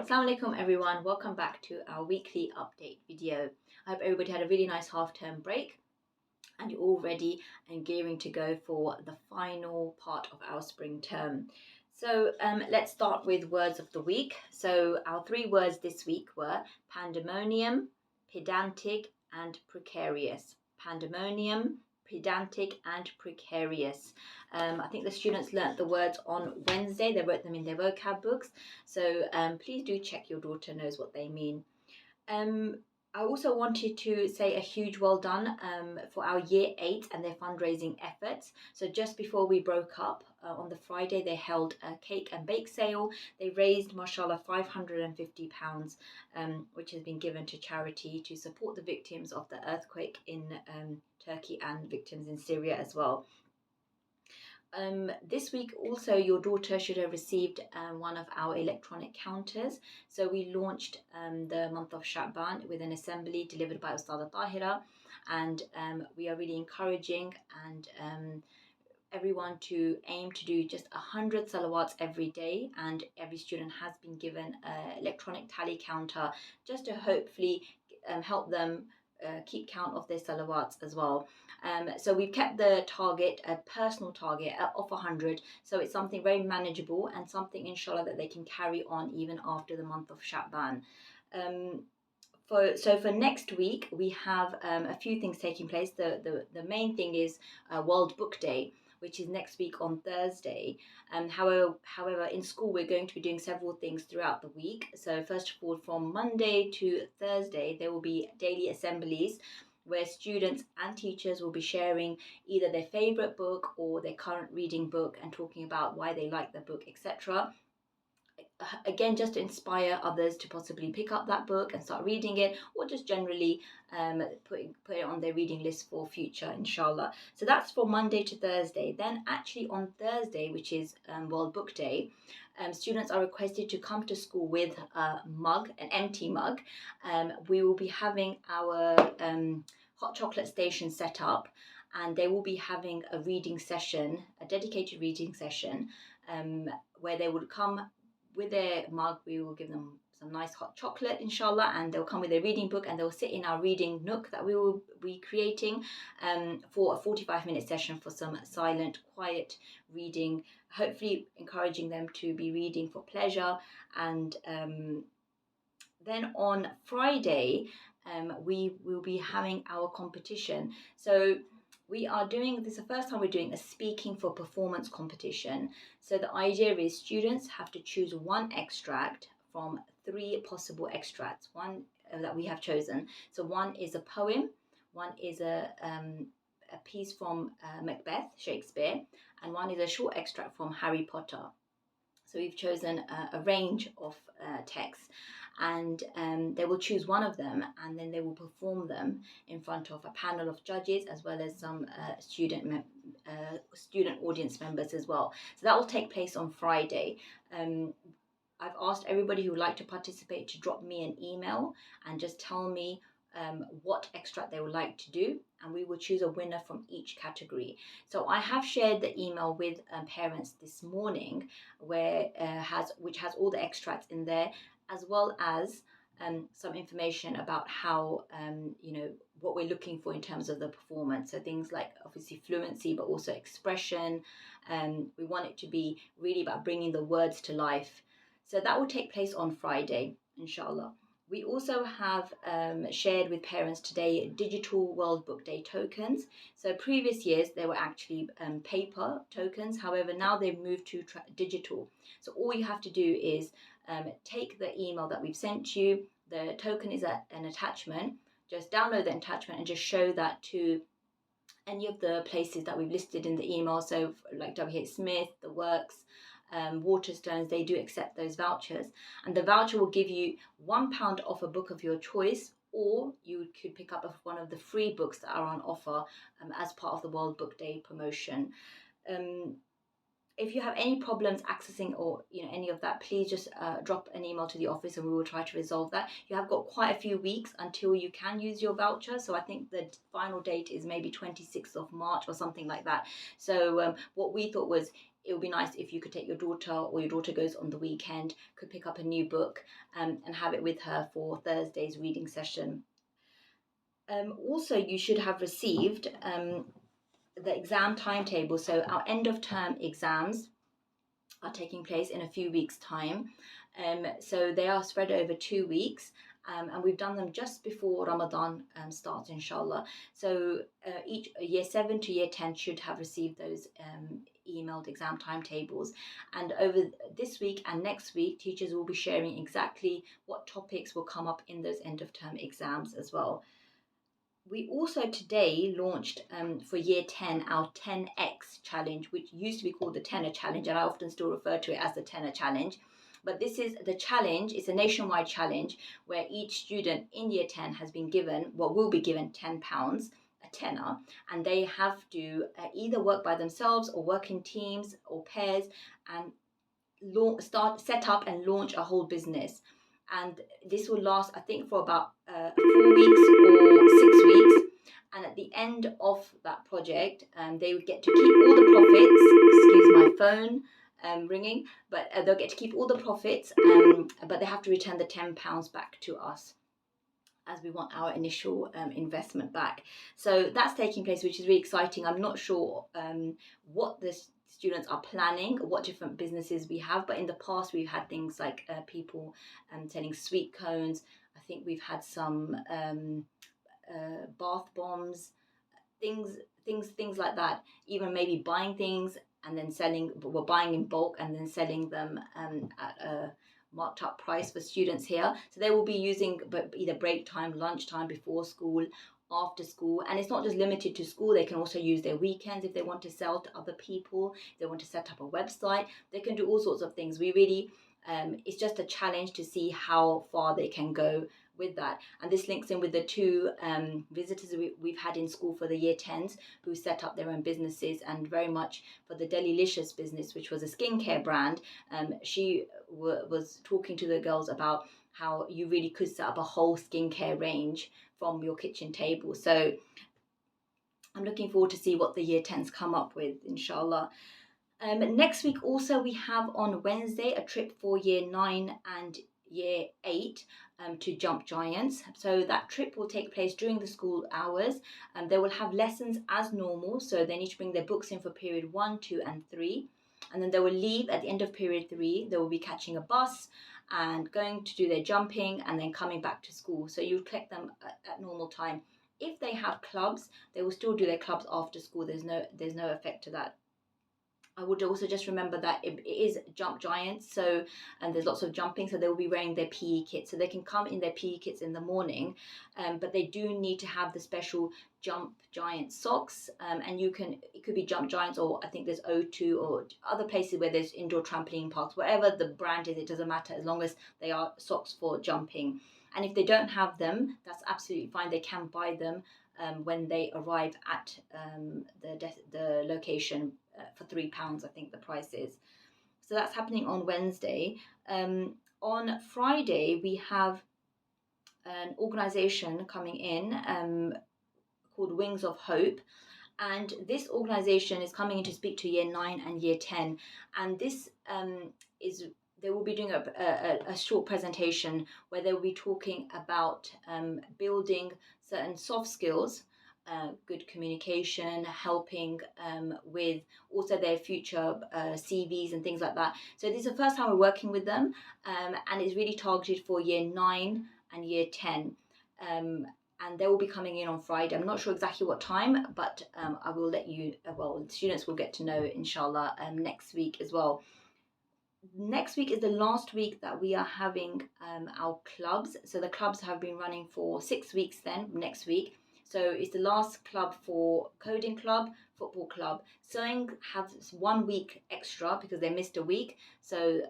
Assalamu alaikum everyone, welcome back to our weekly update video. I hope everybody had a really nice half-term break and you're all ready and gearing to go for the final part of our spring term. So let's start with words of the week. So our three words this week were pandemonium, pedantic and precarious. Pandemonium, pedantic and precarious. I think the students learnt the words on Wednesday. They wrote them in their vocab books. So please do check your daughter knows what they mean. I also wanted to say a huge well done for our Year 8 and their fundraising efforts. So just before we broke up on the Friday, they held a cake and bake sale. They raised, mashallah, £550, which has been given to charity to support the victims of the earthquake in Turkey and victims in Syria as well. This week also your daughter should have received one of our electronic counters. So we launched the month of Sha'ban with an assembly delivered by Ustada Tahira, and we are really encouraging and everyone to aim to do just 100 salawats every day, and every student has been given an electronic tally counter just to hopefully help them keep count of their salawats as well. So we've kept the target, a personal target of 100, so it's something very manageable and something inshallah that they can carry on even after the month of Sha'ban. For next week we have a few things taking place. The main thing is World Book Day, which is next week on Thursday. However, in school we're going to be doing several things throughout the week. So first of all, from Monday to Thursday, there will be daily assemblies where students and teachers will be sharing either their favourite book or their current reading book and talking about why they like the book, etc. Again, just to inspire others to possibly pick up that book and start reading it, or just generally put it on their reading list for future, inshallah. So that's for Monday to Thursday. Then actually on Thursday, which is World Book Day, students are requested to come to school with a mug, an empty mug. We will be having our hot chocolate station set up, and they will be having a reading session, a dedicated reading session, where they would come with their mug. We will give them some nice hot chocolate, inshallah, and they'll come with their reading book and they'll sit in our reading nook that we will be creating for a 45-minute session for some silent, quiet reading, hopefully encouraging them to be reading for pleasure. And then on Friday, we will be having our competition. So we are doing this, the first time we're doing a speaking for performance competition. So the idea is students have to choose one extract from 3 possible extracts, one that we have chosen. So one is a poem, one is a piece from Macbeth, Shakespeare, and one is a short extract from Harry Potter. So we've chosen a range of texts, and they will choose one of them and then they will perform them in front of a panel of judges as well as some student audience members as well. So that will take place on Friday. I've asked everybody who would like to participate to drop me an email and just tell me what extract they would like to do, and we will choose a winner from each category. So I have shared the email with parents this morning, which has all the extracts in there, as well as some information about how what we're looking for in terms of the performance. So things like obviously fluency, but also expression. We want it to be really about bringing the words to life. So that will take place on Friday, inshallah. We also have shared with parents today digital World Book Day tokens. So previous years, they were actually paper tokens. However, now they've moved to digital. So all you have to do is take the email that we've sent you. The token is an attachment. Just download the attachment and just show that to any of the places that we've listed in the email. So like W.H. Smith, The Works, Waterstones, they do accept those vouchers, and the voucher will give you £1 off a book of your choice, or you could pick up one of the free books that are on offer as part of the World Book Day promotion. If you have any problems accessing or any of that, please just drop an email to the office and we will try to resolve that. You have got quite a few weeks until you can use your voucher, so I think the final date is maybe 26th of March or something like that. So what we thought was, it would be nice if you could take your daughter, or your daughter goes on the weekend, could pick up a new book and have it with her for Thursday's reading session. Also, you should have received the exam timetable. So our end of term exams are taking place in a few weeks' time. So they are spread over 2 weeks. And we've done them just before Ramadan starts, inshallah. So each year 7 to year 10 should have received those emailed exam timetables. And over this week and next week, teachers will be sharing exactly what topics will come up in those end of term exams as well. We also today launched for year 10 our 10x challenge, which used to be called the Tenor Challenge, and I often still refer to it as the Tenor Challenge. But this is the challenge. It's a nationwide challenge where each student in year 10 has been given, will be given £10, a tenner, and they have to either work by themselves or work in teams or pairs and set up and launch a whole business. And this will last, I think, for about 4 weeks or 6 weeks. And at the end of that project, they would get to keep all the profits. Excuse my phone ringing, but they'll get to keep all the profits, but they have to return the £10 back to us, as we want our initial investment back. So that's taking place, which is really exciting. I'm not sure what the students are planning, what different businesses we have, but in the past we've had things like people selling sweet cones. I think we've had some bath bombs, things like that. Even maybe buying things and then selling, we're buying in bulk and then selling them at a marked up price for students here. So they will be using either break time, lunch time, before school, after school. And it's not just limited to school. They can also use their weekends if they want to sell to other people. If they want to set up a website, they can do all sorts of things. We really it's just a challenge to see how far they can go with that. And this links in with the two visitors we've had in school for the year 10s who set up their own businesses, and very much for the Delilicious business, which was a skincare brand. She was talking to the girls about how you really could set up a whole skincare range from your kitchen table. So I'm looking forward to see what the year 10s come up with, inshallah. Next week also we have on Wednesday a trip for year 9 and year 8 to Jump Giants. So that trip will take place during the school hours, and they will have lessons as normal. So they need to bring their books in for period 1, 2 and 3, and then they will leave at the end of period 3. They will be catching a bus and going to do their jumping and then coming back to school. So you collect them at normal time. If they have clubs, they will still do their clubs after school. There's no effect to that. I would also just remember that it is Jump Giants, so and there's lots of jumping, so they will be wearing their PE kits, so they can come in their PE kits in the morning, but they do need to have the special Jump Giant socks, and it could be Jump Giants, or I think there's O2 or other places where there's indoor trampoline parks. Whatever the brand is, it doesn't matter as long as they are socks for jumping. And if they don't have them, that's absolutely fine. They can buy them when they arrive at the location for £3, I think the price is. So that's happening on Wednesday. On Friday, we have an organisation coming in called Wings of Hope. And this organisation is coming in to speak to year 9 and year 10. And this they will be doing a short presentation where they will be talking about building certain soft skills, good communication, helping with also their future CVs and things like that. So this is the first time we're working with them, and it's really targeted for year 9 and year 10. And they will be coming in on Friday. I'm not sure exactly what time, but I will let you, the students will get to know, inshallah, next week as well. Next week is the last week that we are having our clubs. So the clubs have been running for 6 weeks then, next week. So it's the last club for coding club, football club. Sewing has 1 week extra because they missed a week. So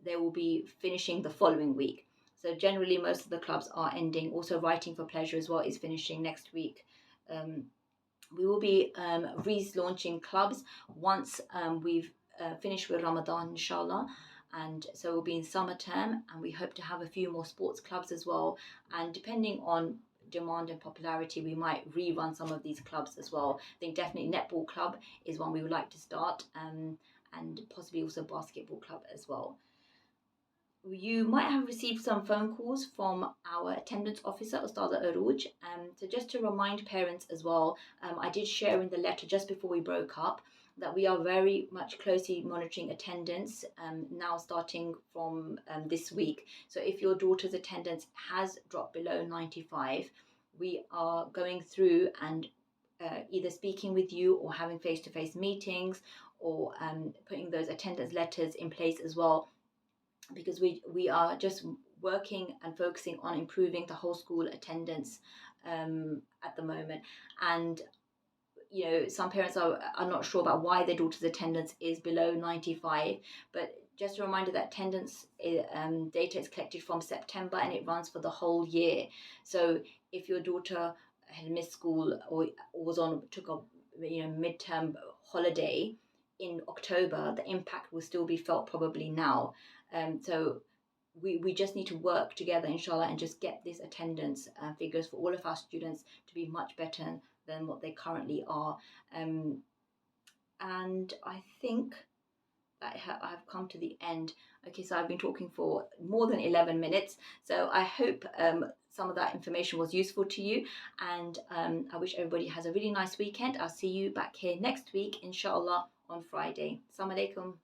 they will be finishing the following week. So generally most of the clubs are ending. Also Writing for Pleasure as well is finishing next week. We will be relaunching clubs once we've finished with Ramadan, inshallah. And so we'll be in summer term, and we hope to have a few more sports clubs as well. And depending on demand and popularity, we might rerun some of these clubs as well. I think definitely netball club is one we would like to start, and possibly also basketball club as well. You might have received some phone calls from our attendance officer, Ustada Aruj. So just to remind parents as well, I did share in the letter just before we broke up that we are very much closely monitoring attendance now starting from this week. So if your daughter's attendance has dropped below 95, we are going through and either speaking with you or having face-to-face meetings, or putting those attendance letters in place as well, because we are just working and focusing on improving the whole school attendance at the moment. And some parents are not sure about why their daughter's attendance is below 95, but just a reminder that attendance data is collected from September and it runs for the whole year. So if your daughter had missed school or took a midterm holiday in October, the impact will still be felt probably now. So we just need to work together, inshallah, and just get this attendance figures for all of our students to be much better than what they currently are. And I think that I've come to the end. Okay, so I've been talking for more than 11 minutes. So I hope some of that information was useful to you. And I wish everybody has a really nice weekend. I'll see you back here next week, inshallah, on Friday. Assalamu alaikum.